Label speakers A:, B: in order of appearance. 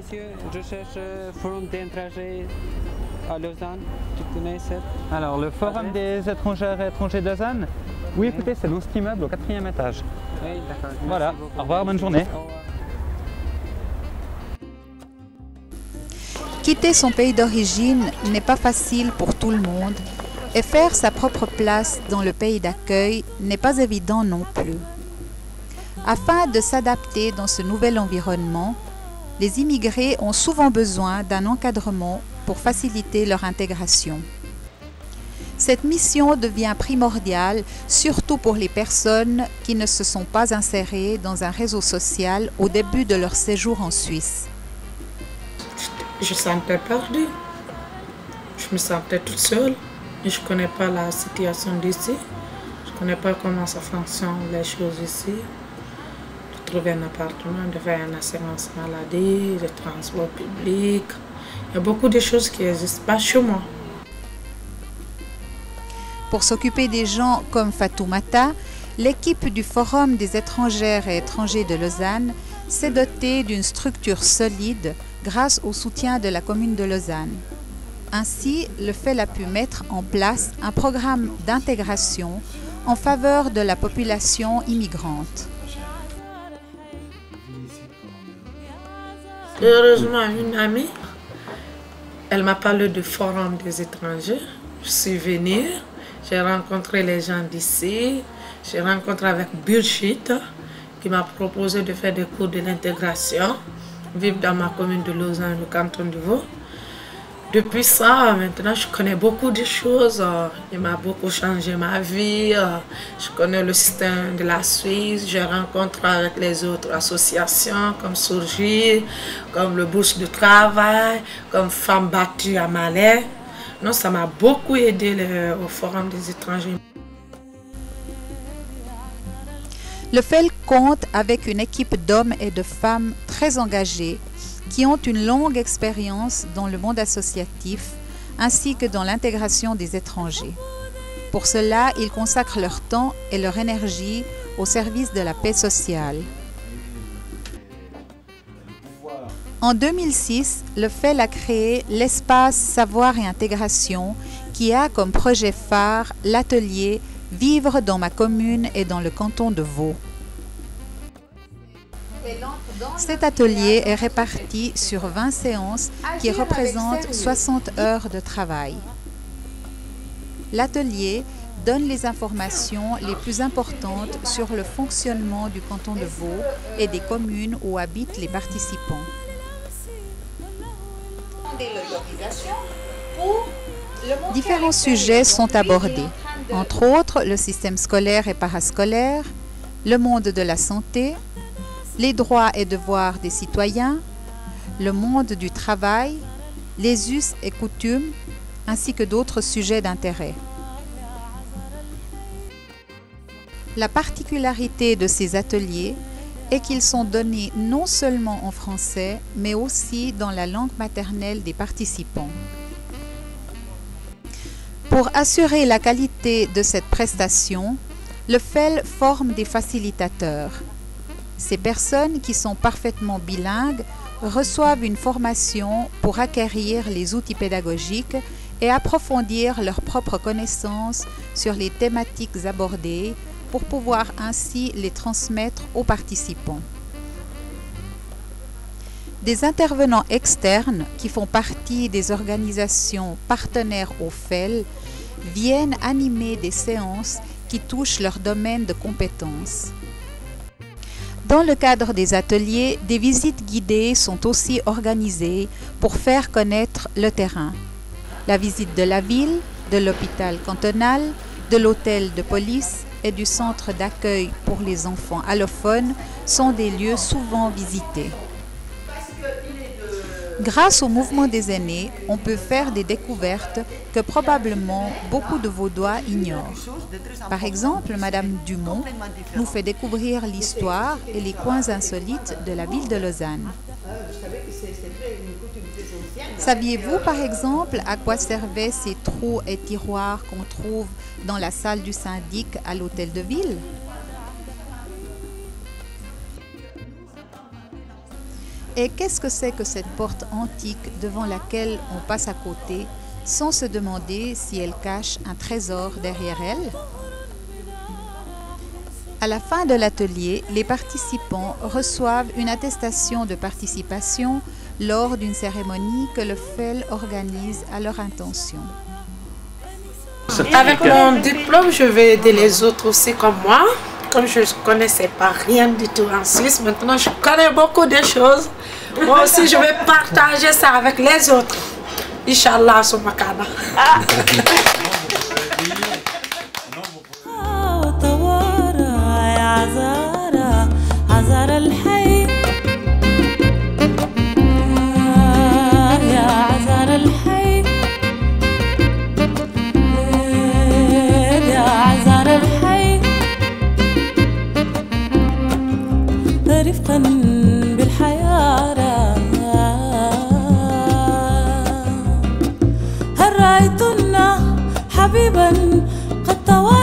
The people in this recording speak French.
A: monsieur, je cherche forum d'étranger à Lausanne. Tu connais ça?
B: Alors, le Forum des étrangères et étrangers de Lausanne? Oui, écoutez, c'est dans cet immeuble au 4e étage.
A: Oui, d'accord.
B: Voilà, au revoir, bonne journée.
A: Au revoir.
C: Quitter son pays d'origine n'est pas facile pour tout le monde et faire sa propre place dans le pays d'accueil n'est pas évident non plus. Afin de s'adapter dans ce nouvel environnement, les immigrés ont souvent besoin d'un encadrement pour faciliter leur intégration. Cette mission devient primordiale, surtout pour les personnes qui ne se sont pas insérées dans un réseau social au début de leur séjour en Suisse.
D: Je me sentais perdue. Je me sentais toute seule. Et je ne connais pas la situation d'ici. Je ne connais pas comment ça fonctionne, les choses ici. De trouver un appartement, de faire une assurance maladie, le transport public. Il y a beaucoup de choses qui n'existent pas chez moi.
C: Pour s'occuper des gens comme Fatoumata, l'équipe du Forum des étrangères et étrangers de Lausanne s'est dotée d'une structure solide grâce au soutien de la commune de Lausanne. Ainsi, le FEL a pu mettre en place un programme d'intégration en faveur de la population immigrante.
D: Heureusement, une amie, elle m'a parlé du Forum des étrangers. Je suis venue, j'ai rencontré les gens d'ici, j'ai rencontré avec Birgit qui m'a proposé de faire des cours de l'intégration, vivre dans ma commune de Lausanne, le canton de Vaud. Depuis ça, maintenant, je connais beaucoup de choses. Il m'a beaucoup changé ma vie. Je connais le système de la Suisse. Je rencontre avec les autres associations comme Surgir, comme le Bourse de Travail, comme Femmes battues à Malais. Non, ça m'a beaucoup aidé au Forum des étrangers.
C: Le FEL compte avec une équipe d'hommes et de femmes très engagés qui ont une longue expérience dans le monde associatif ainsi que dans l'intégration des étrangers. Pour cela, ils consacrent leur temps et leur énergie au service de la paix sociale. En 2006, le FEL a créé l'espace Savoir et Intégration qui a comme projet phare l'atelier Vivre dans ma commune et dans le canton de Vaud. Cet atelier est réparti sur 20 séances qui représentent 60 heures de travail. L'atelier donne les informations les plus importantes sur le fonctionnement du canton de Vaud et des communes où habitent les participants. Différents sujets sont abordés, entre autres le système scolaire et parascolaire, le monde de la santé, les droits et devoirs des citoyens, le monde du travail, les us et coutumes, ainsi que d'autres sujets d'intérêt. La particularité de ces ateliers est qu'ils sont donnés non seulement en français, mais aussi dans la langue maternelle des participants. Pour assurer la qualité de cette prestation, le FEL forme des facilitateurs. Ces personnes qui sont parfaitement bilingues reçoivent une formation pour acquérir les outils pédagogiques et approfondir leurs propres connaissances sur les thématiques abordées pour pouvoir ainsi les transmettre aux participants. Des intervenants externes qui font partie des organisations partenaires au FEL viennent animer des séances qui touchent leur domaine de compétences. Dans le cadre des ateliers, des visites guidées sont aussi organisées pour faire connaître le terrain. La visite de la ville, de l'hôpital cantonal, de l'hôtel de police et du centre d'accueil pour les enfants allophones sont des lieux souvent visités. Grâce au mouvement des aînés, on peut faire des découvertes que probablement beaucoup de Vaudois ignorent. Par exemple, Madame Dumont nous fait découvrir l'histoire et les coins insolites de la ville de Lausanne. Saviez-vous par exemple à quoi servaient ces trous et tiroirs qu'on trouve dans la salle du syndic à l'hôtel de ville? Et qu'est-ce que c'est que cette porte antique devant laquelle on passe à côté sans se demander si elle cache un trésor derrière elle? À la fin de l'atelier, les participants reçoivent une attestation de participation lors d'une cérémonie que le FEL organise à leur intention.
D: Avec mon diplôme, je vais aider les autres aussi comme moi. Comme je ne connaissais pas rien du tout en Suisse, maintenant je connais beaucoup de choses. Moi aussi, je vais partager ça avec les autres. Inch'Allah, sur ma cana.
E: رفقا بالحياة هل رأيتن حبيبا قد توالى